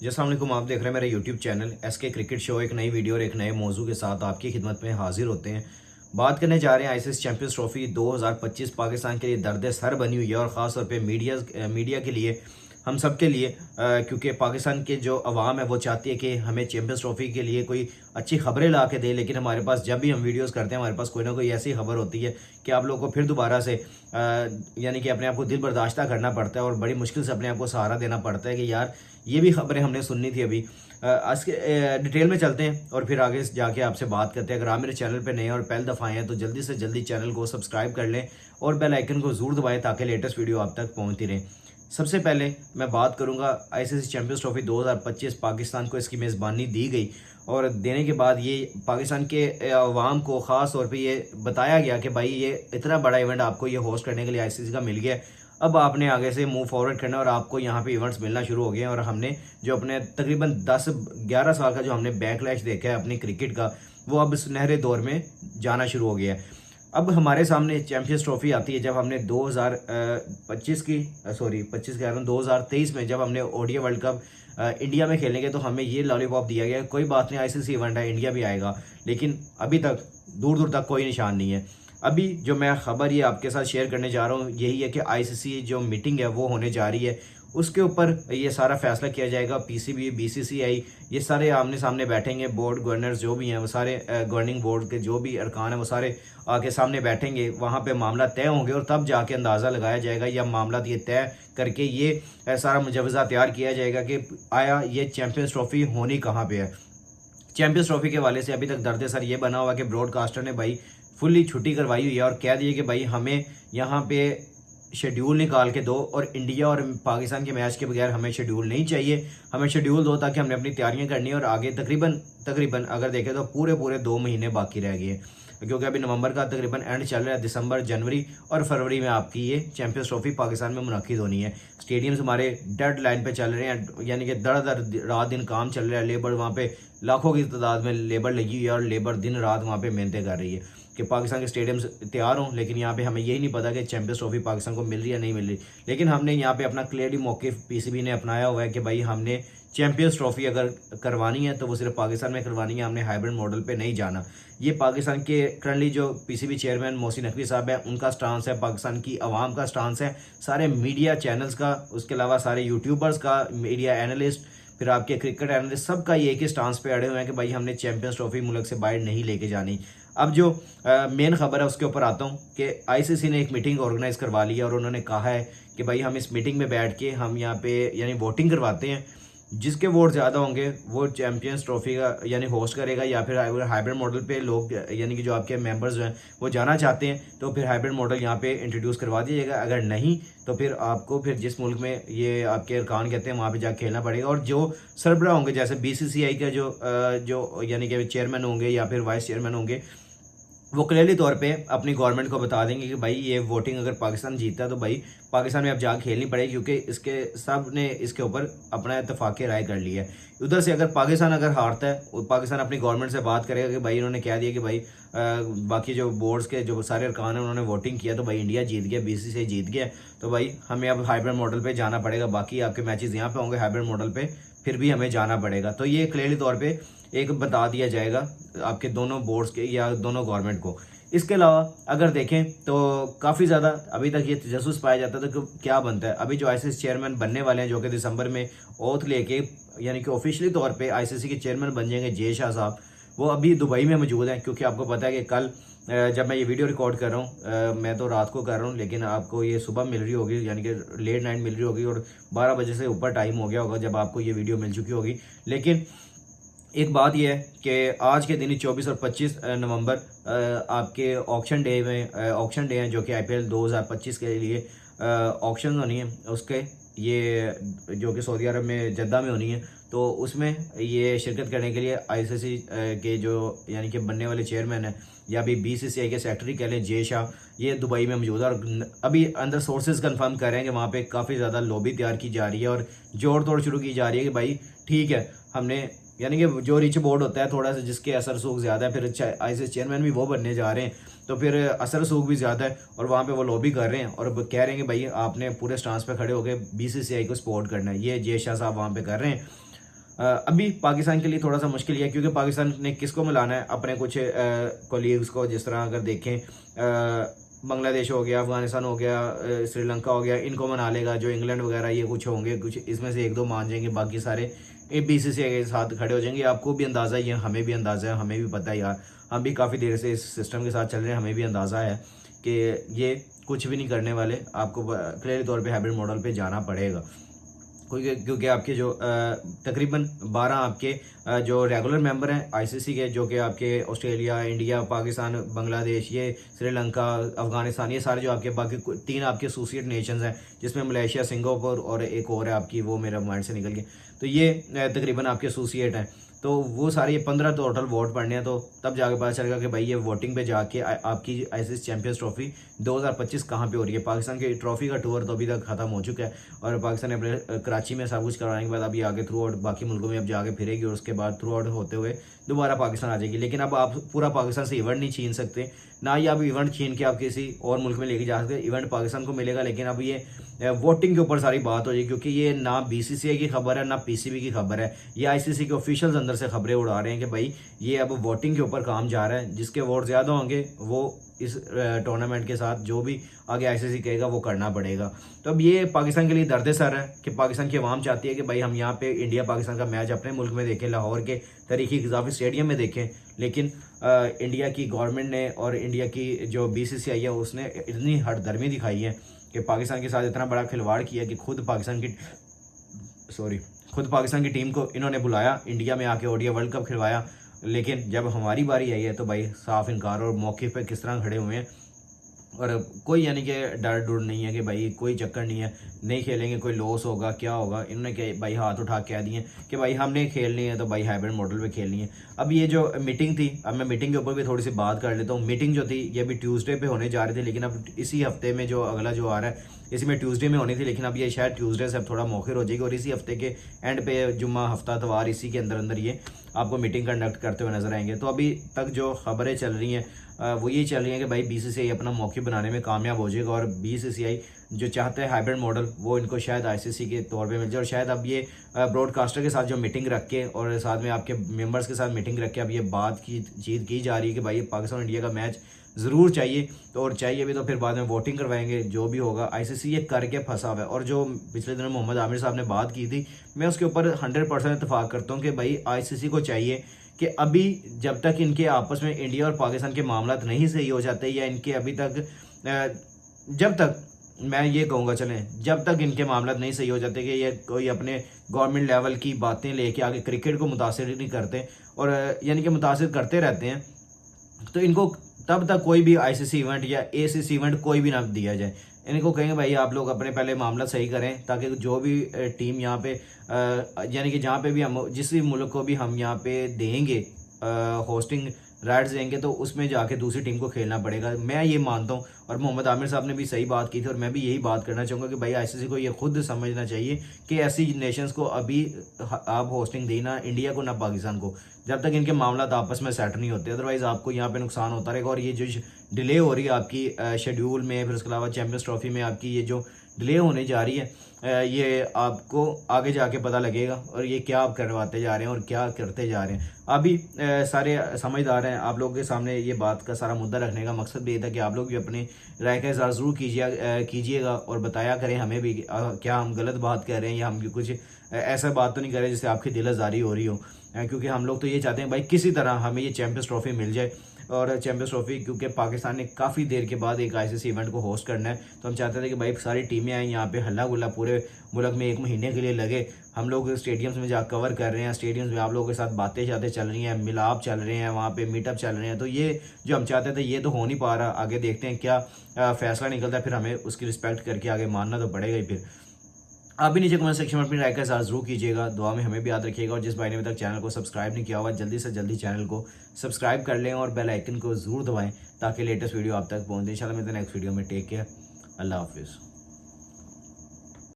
जी अस्सलाम वालेकुम। आप देख रहे हैं मेरा YouTube channel SK cricket show. एक नई वीडियो और एक नए मौजू के साथ आपकी खिदमत में हाजिर होते हैं। बात करने जा रहे हैं आईसीसी चैंपियंस ट्रॉफी 2025 पाकिस्तान के लिए दर्द सर बनी हुई है और ख़ास तौर पे मीडिया के लिए, हम सब के लिए, क्योंकि पाकिस्तान के जो अवाम है वो चाहती है कि हमें चैंपियंस ट्रॉफी के लिए कोई अच्छी खबरें ला के दे, लेकिन हमारे पास जब भी हम वीडियोस करते हैं हमारे पास कोई ना कोई ऐसी खबर होती है कि आप लोगों को फिर दोबारा से यानी कि अपने आप को दिल बर्दाश्त करना पड़ता है और बड़ी मुश्किल से अपने आप को सहारा देना पड़ता है कि यार ये भी खबरें हमने सुननी थी अभी। आज के डिटेल में चलते हैं और फिर आगे जाके आपसे बात करते हैं। अगर आप मेरे चैनल पे नए हैं और पहली दफ़ा आए हैं तो जल्दी से जल्दी चैनल को सब्सक्राइब कर लें और बेल आइकन को ज़रूर दबाएं ताकि लेटेस्ट वीडियो आप तक पहुंचती रहे। सबसे पहले मैं बात करूंगा आईसीसी चैंपियंस ट्रॉफी 2025 पाकिस्तान को इसकी मेज़बानी दी गई और देने के बाद ये पाकिस्तान के अवाम को ख़ास तौर पे ये बताया गया कि भाई ये इतना बड़ा इवेंट आपको ये होस्ट करने के लिए आईसीसी का मिल गया है। अब आपने आगे से मूव फॉरवर्ड करना और आपको यहाँ पे इवेंट्स मिलना शुरू हो गए हैं। और हमने जो अपने तकरीबन 10-11 साल का जो हमने बैकलैश देखा है अपनी क्रिकेट का, वो अब सुनहरे दौर में जाना शुरू हो गया है। अब हमारे सामने चैंपियंस ट्रॉफी आती है जब हमने 2025 की 25 कह रहा हूँ 2023 में जब हमने ओडीआई वर्ल्ड कप इंडिया में खेलेंगे तो हमें ये लॉलीपॉप दिया गया। कोई बात नहीं, आईसीसी इवेंट है, इंडिया भी आएगा, लेकिन अभी तक दूर दूर तक कोई निशान नहीं है। अभी जो मैं खबर ये आपके साथ शेयर करने जा रहा हूँ यही है कि आईसीसी जो मीटिंग है वो होने जा रही है, उसके ऊपर ये सारा फैसला किया जाएगा। पीसीबी, बीसीसीआई ये सारे आमने सामने बैठेंगे। बोर्ड गवर्नर्स जो भी हैं वो सारे गवर्निंग बोर्ड के जो भी अरकान हैं वो सारे आके सामने बैठेंगे, वहाँ पे मामला तय होंगे और तब जाके अंदाज़ा लगाया जाएगा या मामला ये तय करके ये सारा मुजवज़ा तैयार किया जाएगा कि आया ये चैंपियंस ट्रॉफी होनी कहाँ पर है। चैंपियंस ट्रॉफी के वाले से अभी तक दर्द सर ये बना हुआ कि ब्रॉडकास्टर ने भाई फुल्ली छुट्टी करवाई हुई है और कह दिए कि भाई हमें यहाँ पे शेड्यूल निकाल के दो और इंडिया और पाकिस्तान के मैच के बगैर हमें शेड्यूल नहीं चाहिए। हमें शेड्यूल दो ताकि हमने अपनी तैयारियां करनी है। और आगे तकरीबन अगर देखें तो पूरे 2 महीने बाकी रह गए, क्योंकि अभी नवंबर का तकरीबन एंड चल रहा है। दिसंबर, जनवरी और फरवरी में आपकी ये चैंपियंस ट्रॉफी पाकिस्तान में मुनक्किद होनी है। स्टेडियम्स हमारे डेड लाइन पे चल रहे हैं, यानी कि दर रात दिन काम चल रहा है। लेबर वहाँ पे लाखों की तादाद में लेबर लगी हुई है और लेबर दिन रात वहाँ पे मेहनतें कर रही है कि पाकिस्तान के स्टेडियम्स तैयार हों। लेकिन यहाँ पे हमें यही नहीं पता कि चैंपियंस ट्रॉफी पाकिस्तान को मिल रही है नहीं मिल रही। लेकिन हमने यहाँ पे अपना क्लियरली मौक़िफ़ पीसीबी ने अपनाया हुआ है कि भाई हमने चैंपियंस ट्रॉफी अगर करवानी है तो वो सिर्फ पाकिस्तान में करवानी है, हमने हाइब्रिड मॉडल पे नहीं जाना। ये पाकिस्तान के करंटली जो पीसीबी चेयरमैन मोहसिन नकवी साहब है उनका स्टांस है, पाकिस्तान की आवाम का स्टांस है, सारे मीडिया चैनल्स का, उसके अलावा सारे यूट्यूबर्स का, मीडिया एनालिस्ट, फिर आपके क्रिकेट एनालिस्ट, सबका ये एक ही स्टांस पे अड़े हुए हैं कि भाई हमने चैंपियंस ट्रॉफी मुल्क से बाहर नहीं लेके जानी। अब जो मेन खबर है उसके ऊपर आता हूँ कि आईसीसी ने एक मीटिंग ऑर्गेनाइज करवा ली है और उन्होंने कहा है कि भाई हम इस मीटिंग में बैठ के हम यहाँ पे यानी वोटिंग करवाते हैं, जिसके वोट ज़्यादा होंगे वो चैंपियंस ट्रॉफी का यानी होस्ट करेगा। या फिर हाइब्रिड मॉडल पे लोग यानी कि जो आपके मेंबर्स हैं वो जाना चाहते हैं तो फिर हाइब्रिड मॉडल यहाँ पे इंट्रोड्यूस करवा दिया जाएगा। अगर नहीं तो फिर आपको फिर जिस मुल्क में ये आपके अरकान कहते हैं वहाँ पे जाकर खेलना पड़ेगा। और जो सरबराह होंगे जैसे बीसीसीआई का जो यानी कि चेयरमैन होंगे या फिर वाइस चेयरमैन होंगे, वो क्लियरली तौर पे अपनी गवर्नमेंट को बता देंगे कि भाई ये वोटिंग अगर पाकिस्तान जीतता है तो भाई पाकिस्तान में अब जाकर खेलनी पड़ेगी, क्योंकि इसके सब ने इसके ऊपर अपना इत्तेफाक राय कर लिया है। उधर से अगर पाकिस्तान अगर हारता है, पाकिस्तान अपनी गवर्नमेंट से बात करेगा कि भाई इन्होंने कह दिया कि भाई बाकी जो बोर्ड्स के जो सारे अरकान हैं उन्होंने वोटिंग किया तो भाई इंडिया जीत गया, बीसीसीआई जीत गया, तो भाई हमें अब हाइब्रिड मॉडल पर जाना पड़ेगा। बाकी आपके मैचेस यहाँ पे होंगे हाइब्रिड मॉडल पर, फिर भी हमें जाना पड़ेगा। तो ये क्लियरली तौर पे एक बता दिया जाएगा आपके दोनों बोर्ड्स के या दोनों गवर्नमेंट को। इसके अलावा अगर देखें तो काफ़ी ज़्यादा अभी तक ये तजस्सुस पाया जाता था कि क्या बनता है। अभी जो आईसीसी चेयरमैन बनने वाले हैं जो कि दिसंबर में ओथ लेके यानी कि ऑफिशियली तौर पे आईसीसी के चेयरमैन बन जाएंगे, जय शाह साहब, वो अभी दुबई में मौजूद हैं। क्योंकि आपको पता है कि कल जब मैं ये वीडियो रिकॉर्ड कर रहा हूँ, मैं तो रात को कर रहा हूँ लेकिन आपको ये सुबह मिल रही होगी, यानी कि लेट नाइट मिल रही होगी और 12 बजे से ऊपर टाइम हो गया होगा जब आपको ये वीडियो मिल चुकी होगी। लेकिन एक बात यह है कि आज के दिन 24 और 25 नवंबर आपके ऑक्शन डे हैं जो कि आईपीएल 2025 के लिए ऑक्शन होनी है, उसके ये जो कि सऊदी अरब में जद्दा में होनी है। तो उसमें ये शिरकत करने के लिए आईसीसी के जो यानी कि बनने वाले चेयरमैन हैं या अभी बीसीसीआई के सेक्रेटरी कह लें जय शाह, ये दुबई में मौजूद है। और अभी अंदर सोर्सेज कंफर्म कर रहे हैं कि वहाँ पे काफ़ी ज़्यादा लॉबी तैयार की जा रही है और जोड़ तोड़ शुरू की जा रही है कि भाई ठीक है, हमने यानी कि जो रिच बोर्ड होता है थोड़ा सा जिसके असर सूख ज़्यादा है, फिर आईसीसी चेयरमैन भी वो बनने जा रहे हैं तो फिर असर सूख भी ज़्यादा है और वहाँ पे वो लॉबी कर रहे हैं और कह रहे हैं कि भाई आपने पूरे स्टांस पे खड़े होकर बीसीसीआई को सपोर्ट करना है। ये जय शाह साहब वहाँ पे कर रहे हैं। अभी पाकिस्तान के लिए थोड़ा सा मुश्किल है, क्योंकि पाकिस्तान ने किसको मिलाना है, अपने कुछ कोलीग्स को, जिस तरह अगर देखें बांग्लादेश हो गया, अफगानिस्तान हो गया, श्रीलंका हो गया, इनको मना लेगा। जो इंग्लैंड वगैरह ये कुछ होंगे, कुछ इसमें से एक दो मान जाएंगे, बाकी सारे बीसीसीआई के साथ खड़े हो जाएंगे। आपको भी अंदाज़ा ही है, हमें भी अंदाज़ा है, हमें भी पता है यार, हम भी काफ़ी देर से इस सिस्टम के साथ चल रहे हैं, हमें भी अंदाज़ा है कि ये कुछ भी नहीं करने वाले। आपको क्लियर तौर पे हाइब्रिड मॉडल पे जाना पड़ेगा, क्योंकि आपके जो तकरीबन 12 आपके जो रेगुलर मेंबर हैं आईसीसी के, जो कि आपके ऑस्ट्रेलिया, इंडिया, पाकिस्तान, बांग्लादेश, ये श्रीलंका, अफगानिस्तान, ये सारे जो आपके बाकी 3 आपके एसोसिएट नेशंस हैं, जिसमें मलेशिया, सिंगापुर और एक और है आपकी, वो मेरा माइंड से निकल गया। तो ये तकरीबन आपके एसोसिएट हैं। तो वो सारे ये 15 टोटल वोट पड़ने हैं, तो तब जाके पता चलेगा कि भाई ये वोटिंग पे जाके आपकी आईसीसी चैंपियंस ट्रॉफी 2025 कहाँ पे हो रही है। पाकिस्तान की ट्रॉफी का टूर तो अभी तक खत्म हो चुका है, और पाकिस्तान ने अपने कराची में सब कुछ करवाने के बाद अभी आगे थ्रू आउट बाकी मुल्कों में अब जाके फिरेगी, और उसके बाद थ्रू आउट होते हुए दोबारा पाकिस्तान आ जाएगी। लेकिन अब आप पूरा पाकिस्तान से इवेंट नहीं छीन सकते, ना ही आप इवेंट छीन के आप किसी और मुल्क में लेके जा सकते। इवेंट पाकिस्तान को मिलेगा, लेकिन अब ये वोटिंग के ऊपर सारी बात हो जाएगी, क्योंकि ये ना बीसीसीआई की खबर है, ना पीसीबी की खबर है, ये आईसीसी के ऑफिशियल्स अंदर से खबरें उड़ा रहे हैं कि भाई ये अब वोटिंग के ऊपर काम जा रहा है। जिसके वोट ज़्यादा होंगे वो इस टूर्नामेंट के साथ जो भी आगे आईसीसी कहेगा वो करना पड़ेगा। तो अब ये पाकिस्तान के लिए दर्द सर है कि पाकिस्तान की आवाम चाहती है कि भाई हम यहाँ पे इंडिया पाकिस्तान का मैच अपने मुल्क में देखें, लाहौर के तरीकी ग़ज़ाफ़ी स्टेडियम में देखें। लेकिन इंडिया की गवर्नमेंट ने और इंडिया की जो बीसीसीआई है उसने इतनी हठधर्मी दिखाई है कि पाकिस्तान के साथ इतना बड़ा खिलवाड़ किया कि खुद पाकिस्तान की टीम को इन्होंने बुलाया, इंडिया में आके ओडीआई वर्ल्ड कप खिलवाया। लेकिन जब हमारी बारी आई है तो भाई साफ इनकार, और मौके पे किस तरह खड़े हुए हैं, और कोई यानी कि डर डुर नहीं है कि भाई कोई चक्कर नहीं है, नहीं खेलेंगे, कोई लॉस होगा, क्या होगा। इन्होंने क्या भाई हाथ उठा के कह दिए कि भाई हमने खेलनी है तो भाई हाइब्रिड मॉडल पे खेलनी है। अब ये जो मीटिंग थी, अब मैं मीटिंग के ऊपर भी थोड़ी सी बात कर लेता हूँ। मीटिंग जो थी ये भी ट्यूसडे पे होने जा रही थी, लेकिन अब इसी हफ्ते में जो अगला जो आ रहा है इसी में ट्यूसडे में होनी थी, लेकिन अब ये शायद ट्यूसडे से अब थोड़ा मौखिर हो जाएगी, और इसी हफ्ते के एंड पे जुम्मा, हफ्ता, इतवार, इसी के अंदर अंदर ये आपको मीटिंग कंडक्ट करते हुए नजर आएंगे। तो अभी तक जो खबरें चल रही हैं वो ये चल रही है कि भाई बीसीसीआई अपना मौके बनाने में कामयाब हो जाएगा, और बीसीसीआई जो चाहते हैं हाइब्रिड मॉडल वो इनको शायद आईसीसी के तौर पे मिल जाए। और शायद अब ये ब्रॉडकास्टर के साथ जो मीटिंग रख के और साथ में आपके मेंबर्स के साथ मीटिंग रख के अब ये बात की चीज़ की जा रही है कि भाई पाकिस्तान और इंडिया का मैच ज़रूर चाहिए, तो और चाहिए भी तो फिर बाद में वोटिंग करवाएंगे, जो भी होगा। आईसीसी ये करके फंसा हुआ है, और जो पिछले दिनों मोहम्मद आमिर साहब ने बात की थी, मैं उसके ऊपर 100% इतफाक़ करता हूँ कि भाई आईसीसी को चाहिए कि अभी जब तक इनके आपस में इंडिया और पाकिस्तान के मामला नहीं सही हो जाते, या इनके अभी तक जब तक मैं ये कहूँगा चलें, जब तक इनके मामला नहीं सही हो जाते कि ये कोई अपने गवर्नमेंट लेवल की बातें लेके आगे क्रिकेट को मुतासिर नहीं करते, और यानी कि मुतासिर करते रहते हैं, तो इनको तब तक कोई भी आईसीसी इवेंट या एसीसी इवेंट कोई भी ना दिया जाए। इनको कहेंगे भाई आप लोग अपने पहले मामला सही करें, ताकि जो भी टीम यहाँ पे यानी कि जहाँ पे भी हम जिस भी मुल्क को भी हम यहाँ पे देंगे होस्टिंग राइट्स देंगे, तो उसमें जाके दूसरी टीम को खेलना पड़ेगा। मैं ये मानता हूँ, और मोहम्मद आमिर साहब ने भी सही बात की थी, और मैं भी यही बात करना चाहूँगा कि भाई आईसीसी को ये खुद समझना चाहिए कि ऐसी नेशंस को अभी आप होस्टिंग देना, इंडिया को ना पाकिस्तान को, जब तक इनके मामला आपस में सेट नहीं होते। अदरवाइज़ आपको यहाँ पे नुकसान होता रहेगा। और ये जो डिले हो रही है आपकी शेड्यूल में, फिर उसके अलावा चैम्पियंस ट्रॉफी में आपकी ये जो डिले होने जा रही है, ये आपको आगे जाके पता लगेगा, और ये क्या आप करवाते जा रहे हैं और क्या करते जा रहे हैं। अभी सारे समझदार हैं, आप लोगों के सामने ये बात का सारा मुद्दा रखने का मकसद भी ये था कि आप लोग भी अपनी राय का इज़हार ज़रूर कीजिएगा, और बताया करें हमें भी क्या हम गलत बात कर रहे हैं, या हम कुछ ऐसा बात तो नहीं कर रहे जिससे आपकी दिल आज़ारी हो रही हो। क्योंकि हम लोग तो ये चाहते हैं भाई किसी तरह हमें ये चैम्पियंस ट्रॉफी मिल जाए, और चैम्पियंस ट्रॉफी क्योंकि पाकिस्तान ने काफ़ी देर के बाद एक आईसीसी इवेंट को होस्ट करना है, तो हम चाहते थे कि भाई सारी टीमें आएँ यहाँ पे, हल्ला गुल्ला पूरे मुल्क में 1 महीने के लिए लगे। हम लोग स्टेडियम्स में जा कवर कर रहे हैं, स्टेडियम्स में आप लोगों के साथ बातें शातें चल रही हैं, मिलाप चल रहे हैं, वहाँ पे मीटअप चल रहे हैं। तो ये जो हम चाहते थे ये तो हो नहीं पा रहा। आगे देखते हैं क्या फैसला निकलता है, फिर हमें उसकी रिस्पेक्ट करके आगे मानना तो पड़ेगा ही। फिर आप भी नीचे कमेंट सेक्शन में अपनी राय का इज़हार ज़रूर कीजिएगा, दुआ में हमें भी याद रखिएगा। और जिस भाई ने अभी तक चैनल को सब्सक्राइब नहीं किया हुआ, जल्दी से जल्दी चैनल को सब्सक्राइब कर लें और बेल आइकन को ज़रूर दबाएं, ताकि लेटेस्ट वीडियो आप तक पहुँचे। इंशाल्लाह मिलते हैं नेक्स्ट वीडियो में। टेक केयर, अल्लाह हाफिज़।